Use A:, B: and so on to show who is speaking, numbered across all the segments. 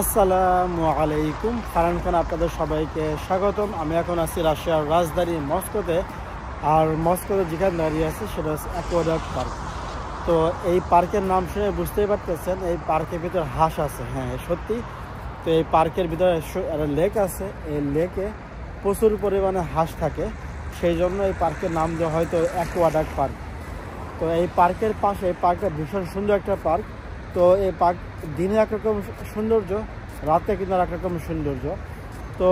A: আসসালামু আলাইকুম। ফারহান খান আপনাদের সবাইকে স্বাগতম। আমি এখন আছি রাশিয়ার রাজধানী মস্কোতে। আর মস্কোতে যেখানে দাঁড়িয়ে আছে সেটা হচ্ছে অ্যাকোয়াডাক্ট পার্ক। তো এই পার্কের নাম শুনে বুঝতেই পারতেছেন এই পার্কের ভিতরে হাঁস আছে। হ্যাঁ, সত্যি। তো এই পার্কের ভিতরে একটা লেক আছে। এই লেকে প্রচুর পরিমাণে হাঁস থাকে, সেই জন্য এই পার্কের নাম দেওয়া হয়তো অ্যাকোয়াডাক্ট পার্ক। তো এই পার্কের পাশে, এই পার্কটা ভীষণ সুন্দর একটা পার্ক। তো এই পার্ক দিনে একরকম সৌন্দর্য, রাতে কিন্তু আর একরকম সৌন্দর্য। তো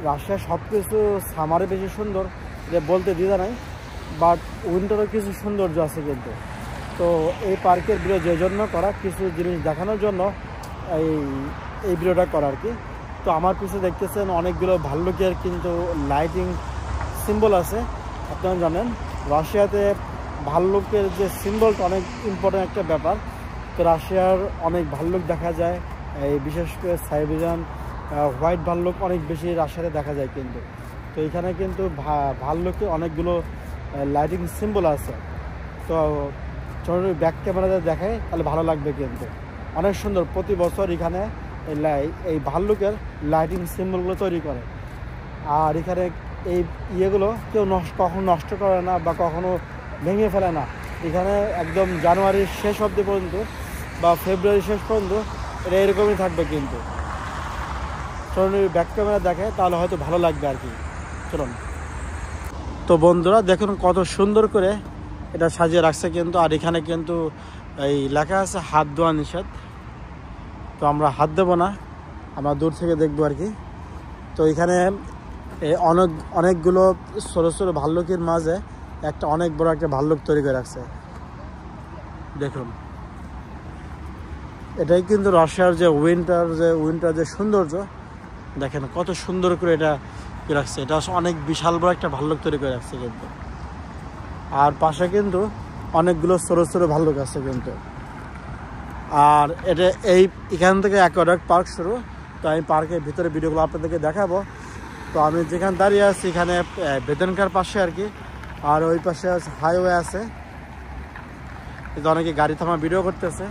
A: রাশিয়ার সব কিছু সামারে বেশি সুন্দর এটা বলতে দ্বিধা নাই, বাট উইন্টারও কিছু সৌন্দর্য আছে কিন্তু। তো এই পার্কের ভিডিও যে জন্য করা, কিছু জিনিস দেখানোর জন্য এই এই ভিডিওটা করা আর কি। তো আমার পিছনে দেখতেছেন অনেকগুলো ভাল্লুকের কিন্তু লাইটিং সিম্বল আছে। আপনারা জানেন রাশিয়াতে ভাল্লুকের যে সিম্বলটা অনেক ইম্পর্টেন্ট একটা ব্যাপার। তো রাশিয়ার অনেক ভাল্লুক দেখা যায়, এই বিশেষ করে সাইবেরিয়ান হোয়াইট ভাল্লুক অনেক বেশি রাশিয়াতে দেখা যায় কিন্তু। তো এখানে কিন্তু ভাল্লুকে অনেকগুলো লাইটিং সিম্বল আছে। তো চলুন ব্যাক ক্যামেরাতে দেখাই, তাহলে ভালো লাগবে কিন্তু। অনেক সুন্দর, প্রতি বছর এখানে এই ভাল্লুকের লাইটিং সিম্বলগুলো তৈরি করে। আর এখানে এই ইয়েগুলো কেউ কখনো নষ্ট করে না বা কখনো ভেঙে ফেলে না। এখানে একদম জানুয়ারির শেষ অবধি পর্যন্ত বা ফেব্রুয়ারি শেষ পর্যন্ত এটা এরকমই থাকবে কিন্তু। চলুন ব্যাক ক্যামেরা দেখে, তাহলে হয়তো ভালো লাগবে আর কি। চলুন। তো বন্ধুরা দেখুন কত সুন্দর করে এটা সাজিয়ে রাখছে কিন্তু। আর এখানে কিন্তু এই লেখা আছে হাত ধোয়া নিষেধ। তো আমরা হাত দেবো না, আমরা দূর থেকে দেখবো আর কি। তো এখানে অনেকগুলো ছোটো ছোটো ভাল্লুকের মাঝে একটা অনেক বড় একটা ভাল্লুক তৈরি করে রাখছে। দেখুন, এটাই কিন্তু রাশিয়ার যে উইন্টার যে সৌন্দর্য, দেখেন কত সুন্দর করে এটা রাখছে। এটা অনেক বিশাল বড় একটা ভাল্লুক তৈরি করে রাখছে কিন্তু। আর পাশে কিন্তু অনেকগুলো ছোটো ছোটো ভাল্লুক আছে কিন্তু। আর এটা এখান থেকে অ্যাকোয়াডাক্ট পার্ক শুরু। তো আমি পার্কের ভিতরে ভিডিওগুলো আপনাদেরকে দেখাবো। তো আমি যেখানে দাঁড়িয়ে আছি এখানে বেদেনকার পাশে আর কি। আর ওই পাশে হাইওয়ে আছে, কিন্তু অনেকে গাড়ি থামা ভিডিও করতেছে,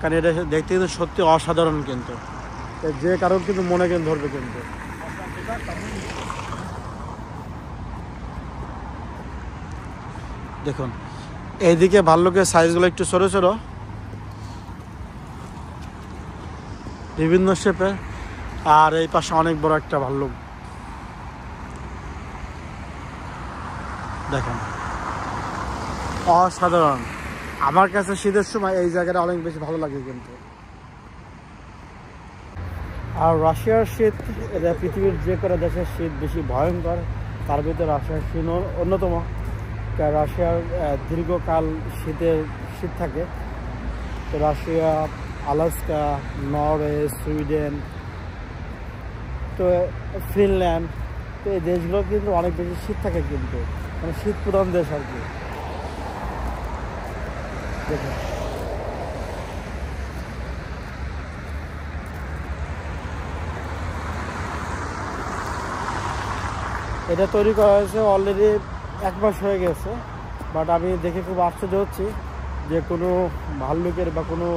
A: কারণ এটা দেখতে কিন্তু সত্যি অসাধারণ কিন্তু। যে কারণ কিন্তু মনে কিন্তু ধরবে কিন্তু। দেখুন এইদিকে ভাল্লুকের সাইজগুলো একটু ছোটো ছোটো, বিভিন্ন শেপে। আর এই পাশে অনেক বড় একটা ভাল্লুক দেখেন, অসাধারণ। আমার কাছে শীতের সময় এই জায়গাটা অনেক বেশি ভালো লাগে কিন্তু। আর রাশিয়ার শীত, এটা পৃথিবীর যে কোনো দেশের শীত বেশি ভয়ঙ্কর, তার ভিতরে রাশিয়ার শীত অন্যতম। রাশিয়ার দীর্ঘকাল শীত থাকে। তো রাশিয়া, আলাস্কা, নরওয়ে, সুইডেন, তো ফিনল্যান্ড, তো এই দেশগুলো কিন্তু অনেক বেশি শীত থাকে কিন্তু, মানে শীত প্রধান দেশ আর কি। দেখুন এটা তৈরি করা হয়েছে অলরেডি 1 মাস হয়ে গেছে। বাট আমি দেখে খুব আশ্চর্য হচ্ছি যে কোনো ভাল্লুকের বা কোনো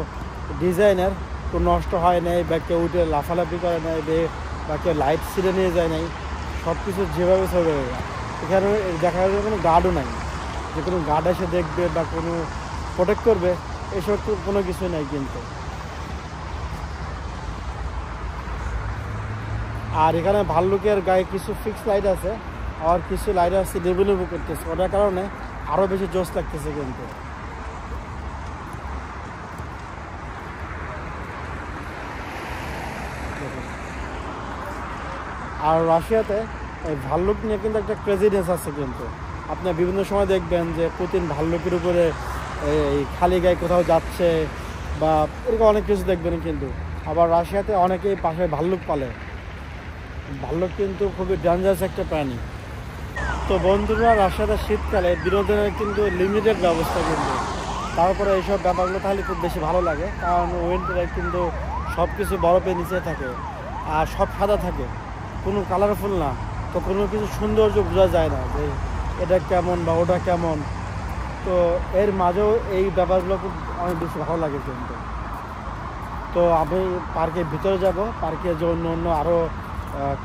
A: ডিজাইনের কোনো নষ্ট হয় নাই, বা কেউ উঠে লাফালাফি করে নাই, বা কেউ লাইট ছিঁড়ে নিয়ে যায় নাই। সব কিছু যেভাবে চলে যায়। এখানে দেখা যাচ্ছে কোনো গার্ডও নাই, যে কোনো গার্ড এসে দেখবে বা কোনো প্রোটেক্ট করবে, এসব কোনো কিছু নাই কিন্তু। আর এখানে ভাল্লুকের গায়ে কিছু ফিক্স লাইট আছে, আর কিছু লাইট আছে লেবু করতেছে, ওটার কারণে আরও বেশি জোশ লাগতেছে কিন্তু। আর রাশিয়াতে এই ভাল্লুক নিয়ে কিন্তু একটা ক্রেজিনেস আছে কিন্তু। আপনি বিভিন্ন সময় দেখবেন যে পুতিন ভাল্লুকের উপরে এই খালি গায়ে কোথাও যাচ্ছে, বা এরকম অনেক কিছু দেখবেন কিন্তু। আবার রাশিয়াতে অনেকেই পাশে ভাল্লুক পালে। ভাল্লুক কিন্তু খুবই ডেঞ্জারাস একটা প্রাণী। তো বন্ধুরা, রাশিয়াতে শীতকালে বিনোদনের কিন্তু লিমিটেড ব্যবস্থা কিন্তু। তারপরে এইসব ব্যাপারগুলো তাহলে খুব বেশি ভালো লাগে, কারণ উইন্টারে কিন্তু সব কিছু বরফের নিচে থাকে আর সব সাদা থাকে, কোনো কালারফুল না। তো কোনো কিছু সৌন্দর্য বোঝা যায় না যে এটা কেমন বা ওটা কেমন। তো এর মাঝেও এই ব্যাপারগুলো খুব অনেক বেশি ভালো লাগে কিন্তু। তো আমি পার্কের ভিতরে যাব। পার্কের যে অন্য অন্য আরও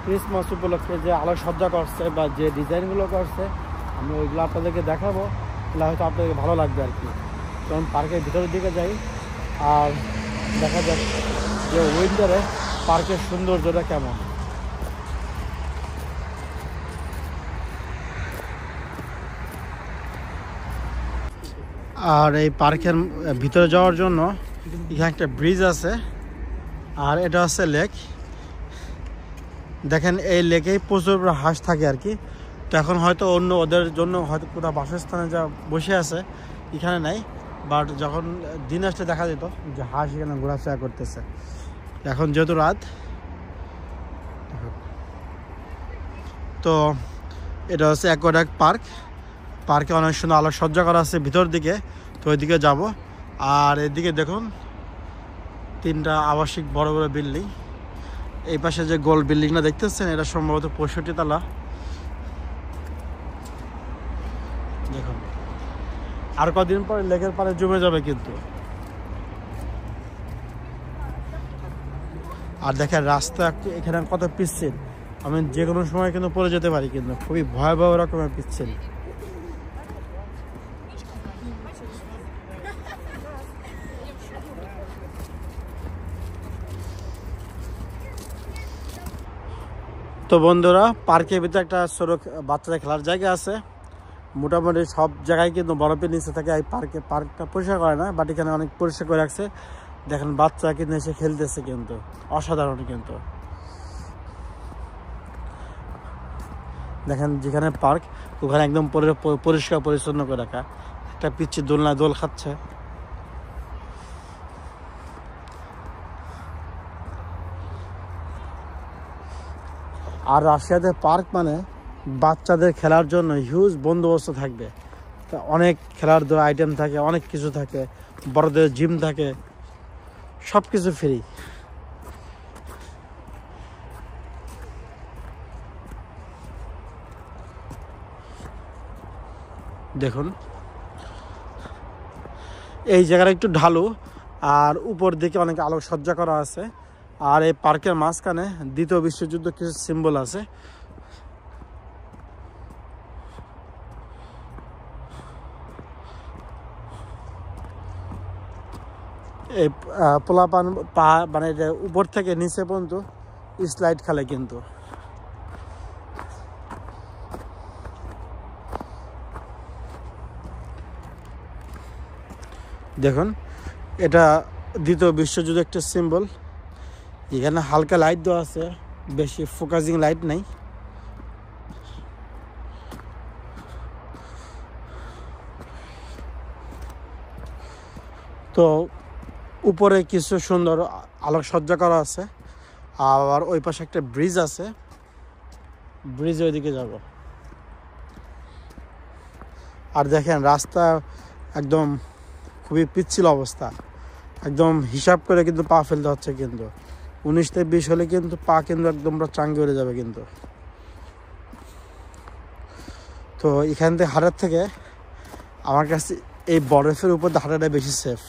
A: ক্রিসমাস উপলক্ষে যে আলোকসজ্জা করছে বা যে ডিজাইনগুলো করছে আমি ওইগুলো আপনাদেরকে দেখাবো, তাহলে হয়তো আপনাদেরকে ভালো লাগবে আর কি। তখন পার্কের ভিতরের দিকে যাই আর দেখা যাক যে উইন্টারে পার্কের সৌন্দর্যটা কেমন। আর এই পার্কের ভিতরে যাওয়ার জন্য এখানে একটা ব্রিজ আছে, আর এটা হচ্ছে লেক। দেখেন এই লেকেই প্রচুর হাঁস থাকে আর কি। তো এখন হয়তো অন্য ওদের জন্য হয়তো কোথাও বাসস্থানে যা বসে আছে এখানে নাই, বাট যখন দিন আসলে দেখা যেত যে হাঁস এখানে ঘোরাফেরা করতেছে। এখন যেহেতু রাত, তো এটা হচ্ছে অ্যাকোয়াটিক পার্ক। পার্কে অনেক সুন্দর আলোকসজ্জা করা আছে ভিতর দিকে, তো ওইদিকে যাব। আর এদিকে দেখুন 3টা আবাসিক বড় বড় বিল্ডিং। এই পাশে যে গোল বিল্ডিংটা দেখতেছেন এটা সম্ভবত 65 তলা। দেখুন আর কদিন পরে লেকের পাড়ে জমে যাবে কিন্তু। আর দেখেন রাস্তা এখানে কত পিচ্ছিল, আমি যে কোনো সময় কিন্তু পড়ে যেতে পারি, কিন্তু খুবই ভয়াবহ রকমের পিচ্ছিল। তো বন্ধুরা, পার্কের ভিতরে একটা ছোট বাচ্চাদের খেলার জায়গা আছে। মোটামুটি সব জায়গায় কিন্তু বরফের নিচে থাকে এই পার্কটা পরিষ্কার করে না, বাট এখানে অনেক পরিষ্কার করে রাখছে। দেখেন বাচ্চা কিন্তু এসে খেলতেছে, কিন্তু অসাধারণ। কিন্তু দেখেন যেখানে পার্ক ওখানে একদম পরিষ্কার পরিচ্ছন্ন করে রাখা। একটা পিচ্ছি দোলনা দোল খাচ্ছে। আর রাশিয়াতে পার্ক মানে বাচ্চাদের খেলার জন্য হিউজ বন্দোবস্ত থাকবে। তা অনেক খেলার আইটেম থাকে, অনেক কিছু থাকে, বড়দের জিম থাকে, সব কিছু ফ্রি। দেখুন এই জায়গাটা একটু ঢালু, আর উপর দিকে অনেক আলোকসজ্জা করা আছে। আর এই পার্কের মাঝখানে 2য় বিশ্বযুদ্ধ কিছু সিম্বল আছে। এই পোলাপান পা মানে উপর থেকে নিচে পর্যন্ত স্লাইড খেলে কিন্তু। দেখুন এটা 2য় বিশ্বযুদ্ধ একটা সিম্বল। এখানে হালকা লাইট দেওয়া আছে, বেশি ফোকাসিং লাইট নেই। তো উপরে কিছু সুন্দর আলোকসজ্জা করা আছে। আর ওই পাশে একটা ব্রিজ আছে, ব্রিজে ওইদিকে যাব। আর দেখেন রাস্তা একদম খুবই পিচ্ছিল অবস্থা, একদম হিসাব করে কিন্তু পা ফেলতে হচ্ছে। কিন্তু 19 থেকে 20 হলে কিন্তু পা কিন্তু একদম চাঙ্গি উড়ে যাবে কিন্তু। তো এখান থেকে হাঁটার থেকে আমার কাছে এই বরফের উপর হাঁটাটা বেশি সেফ,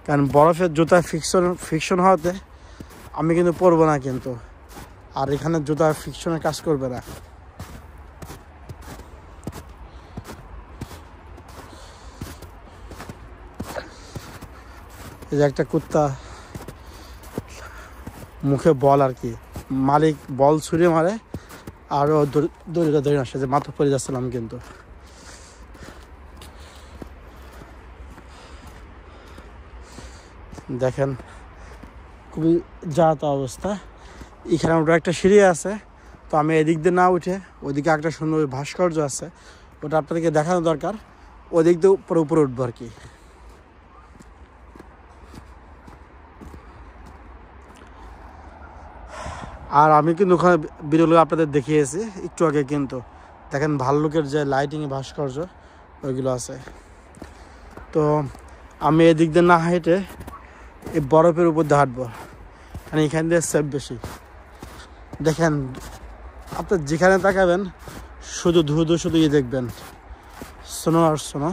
A: কারণ বরফের জুতা ফিকশন হওয়াতে আমি কিন্তু পরবো না কিন্তু। আর এখানে জুতা ফিকশনের কাজ করবে না। এই যে একটা কুত্তা মুখে বল আর কি, মালিক বল ছুঁড়ে মারে আর ও দড়িটা ধরে আসে, যে মাথা পড়ে যাচ্ছিলাম কিন্তু। দেখেন খুবই যাতা অবস্থা। এখানে ওটা একটা সিঁড়ি আছে, তো আমি এদিক দিয়ে না উঠে ওইদিকে একটা সুন্দর ভাস্কর্য আছে, ওটা আপনাদেরকে দেখানো দরকার। ওদিক দিয়ে উপরে উঠবো আর কি। আর আমি কিন্তু ওখানে ভিডিওগুলো আপনাদের দেখিয়েছি একটু আগে কিন্তু। দেখেন ভাল্লুকের যে লাইটিং ভাস্কর্য ওইগুলো আছে। তো আমি এদিক দিয়ে না হেঁটে এই বরফের উপর দিয়ে হাঁটবো, কারণ এখান দিয়ে সেফ বেশি। দেখেন আপনার যেখানে তাকাবেন শুধু শুধু ইয়ে দেখবেন, স্নো আর স্নো।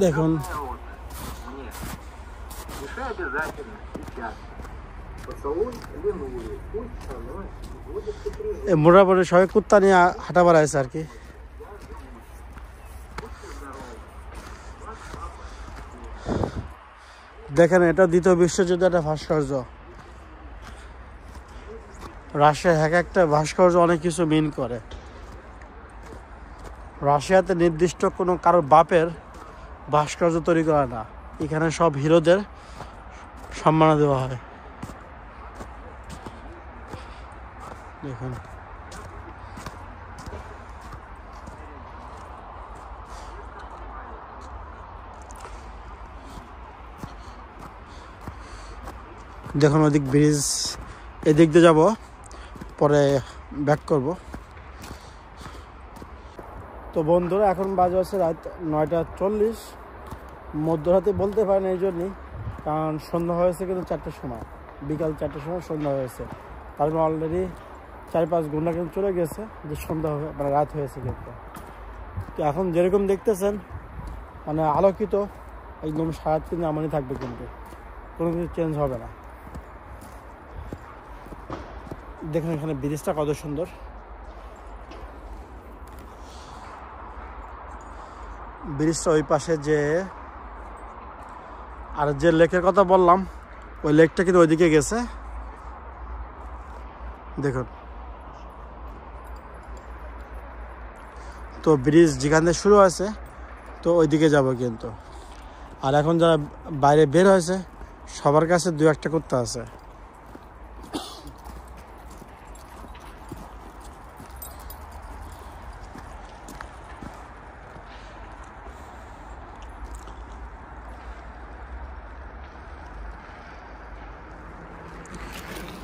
A: দেখুন মোটামুটি সবাই কুত্তা নিয়ে হাঁটা বেড়াইছে আর কি। দেখেন এটা দ্বিতীয় বিশ্বযুদ্ধের একটা ভাস্কর্য। রাশিয়ার এক একটা ভাস্কর্য অনেক কিছু মিন করে। রাশিয়াতে নির্দিষ্ট কোনো কারোর বাপের ভাস্কর্য তৈরি করা না, এখানে সব হিরোদের সম্মান দেওয়া হয়। দেখুন দেখুন ওদিক ব্রিজ, এদিক দিয়ে যাব, পরে ব্যাক করব। তো বন্ধুরা এখন বাজে আছে রাত 9:40। মধ্যরাতে বলতে পারেন এই জন্যই, কারণ সন্ধ্যা হয়েছে কিন্তু 4টার সময়, বিকাল 4টার সময় সন্ধ্যা হয়েছে। তার মানে অলরেডি 4-5 ঘন্টা কিন্তু চলে গেছে যে সন্ধ্যা মানে রাত হয়েছে। কিন্তু তো এখন যেরকম দেখতেছেন মানে আলোকিত একদম সারাত কিন্তু এমনই থাকবে, কিন্তু কোনো কিছু চেঞ্জ হবে না। দেখুন এখানে ব্রিজটা কত সুন্দর। ব্রিজটা ওই পাশে যে আর যে লেকের কথা বললাম, ওই লেকটা কিন্তু ওইদিকে গেছে। দেখুন তো ব্রিজ যেখান থেকে শুরু আছে তো ওইদিকে যাব কিন্তু। আর এখন যারা বাইরে বের হয়েছে সবার কাছে 2-1টা কুত্তা আছে।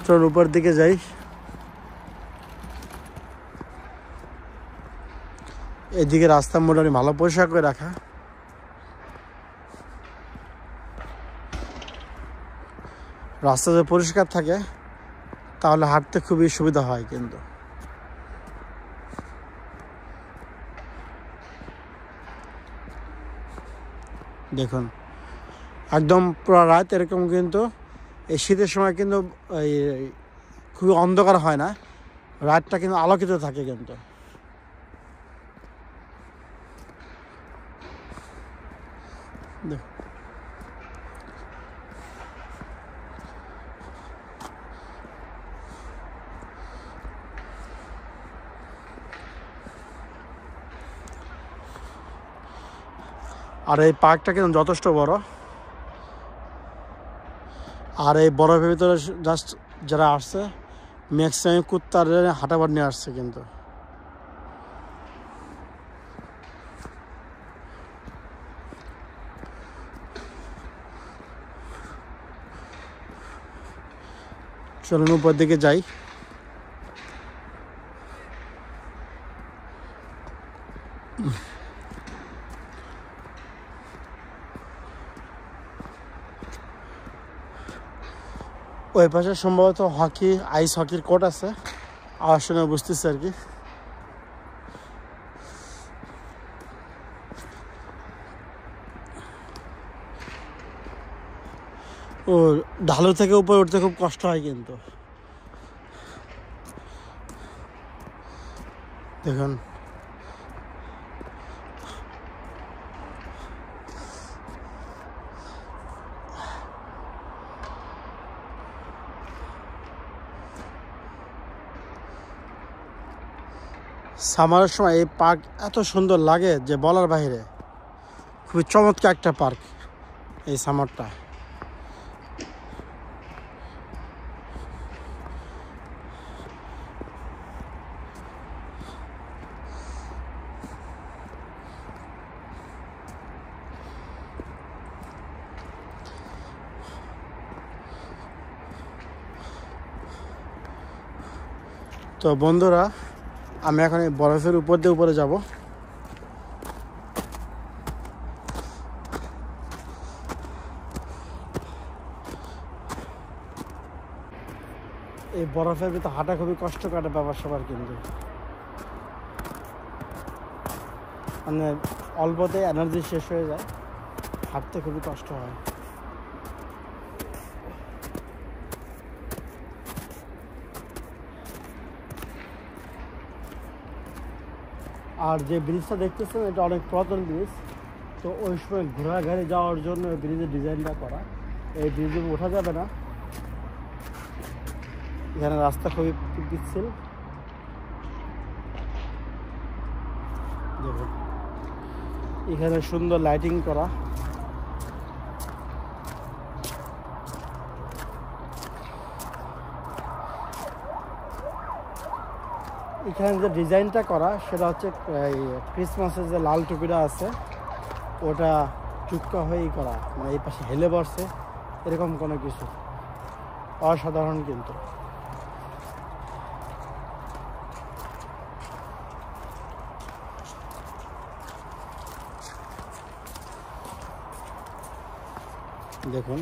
A: চলুন উপর দিকে যাই। এদিকে রাস্তা মোটামুটি ভালো পরিষ্কার করে রাখা। রাস্তা যদি পরিষ্কার থাকে তাহলে হাঁটতে খুবই সুবিধা হয়। কিন্তু দেখুন একদম পুরো রাত এরকম, কিন্তু এই শীতের সময় কিন্তু খুবই অন্ধকার হয় না, রাতটা কিন্তু আলোকিত থাকে। কিন্তু আর এই পার্কটা কিন্তু যথেষ্ট বড়। আর এই বরফের ভিতরে জাস্ট যারা আসছে ম্যাক্সিমাম কুত্তার হাঁটাবার নিয়ে আসছে। কিন্তু চলুন উপর দিকে যাই। ওই পাশে সম্ভবত হকি, আইস হকির কোর্ট আছে, আওয়াজ শুনে বুঝতেছি আর কি। ও ঢালু থেকে উপরে উঠতে খুব কষ্ট হয়। কিন্তু দেখুন সামারের সময় এই পার্ক এত সুন্দর লাগে যে বলার বাইরে। খুবই চমৎকার একটা পার্ক এই সামারটা। তো বন্ধুরা আমি এখন এই বরফের উপর দিয়ে উপরে যাব। এই বরফের ভিতরে হাঁটা খুবই কষ্টকর ব্যাপার সবার। কিন্তু মানে অল্পতে এনার্জি শেষ হয়ে যায়। হাঁটতে খুবই কষ্ট হয়। আর যে ব্রিজটা দেখতেছেন এটা অনেক পুরাতন ব্রিজ। তো ওই সময় ঘোড়া গাড়ি যাওয়ার জন্য ওই ব্রিজের ডিজাইনটা করা। এই ব্রিজে ওঠা যাবে না, এখানে রাস্তা খুবই পিচ্ছিল। দেখুন এখানে সুন্দর লাইটিং করা। এখানে যে ডিজাইনটা করা সেটা হচ্ছে এই ক্রিসমাসের যে লাল টুপিটা আছে ওটা চুক্কা হয়েই করা, মানে এই পাশে হেলে বসছে এরকম কোনো কিছু। অসাধারণ কিন্তু। দেখুন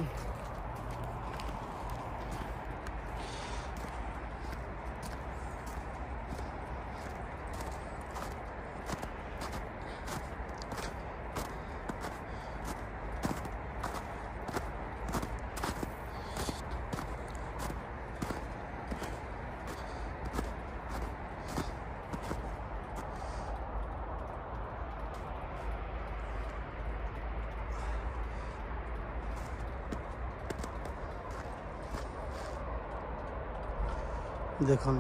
A: দেখুন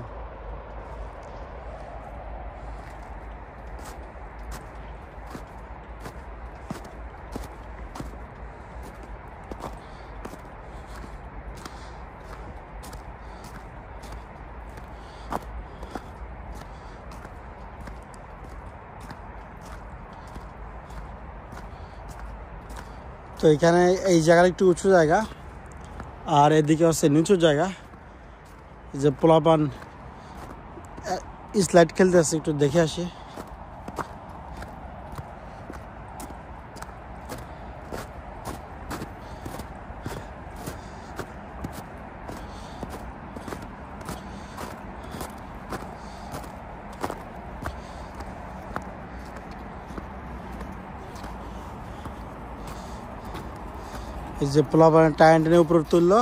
A: তো এখানে এই জায়গাটা একটু উঁচু জায়গা আর এদিকে হচ্ছে নিচু জায়গা। যে পোলাপান স্লাইড খেলতে আছে, একটু দেখে আসি। এই যে পোলাপান টায়ার টেনে উপরে তুললো।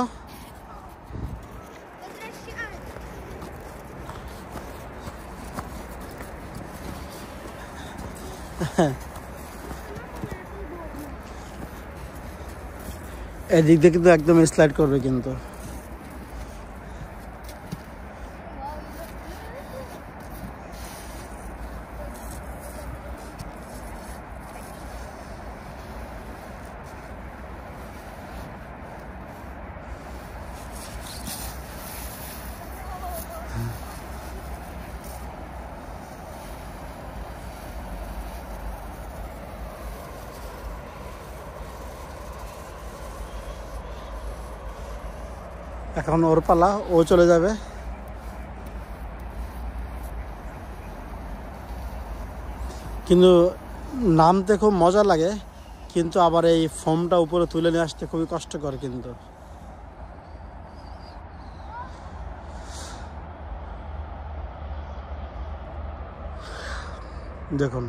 A: এদিক দিয়ে কিন্তু একদম স্লাইড করবে কিন্তু। এখন ওর পালা, ও চলে যাবে। কিন্তু নামতে খুব মজা লাগে, কিন্তু আবার এই ফোমটা উপরে তুলে নিয়ে আসতে খুবই কষ্টকর কিন্তু। দেখুন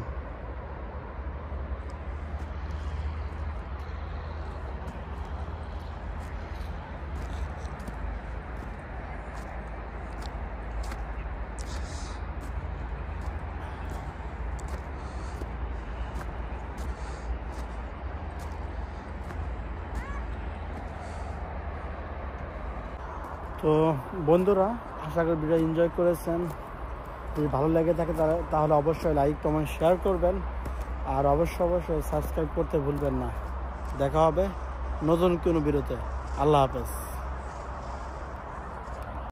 A: তো বন্ধুরা, আশা করি ভিডিও এনজয় করেছেন। যদি ভালো লেগে থাকে তাহলে অবশ্যই লাইক কমেন্ট শেয়ার করবেন, আর অবশ্যই সাবস্ক্রাইব করতে ভুলবেন না। দেখা হবে নতুন কোনো ভিডিওতে। আল্লাহ হাফেজ।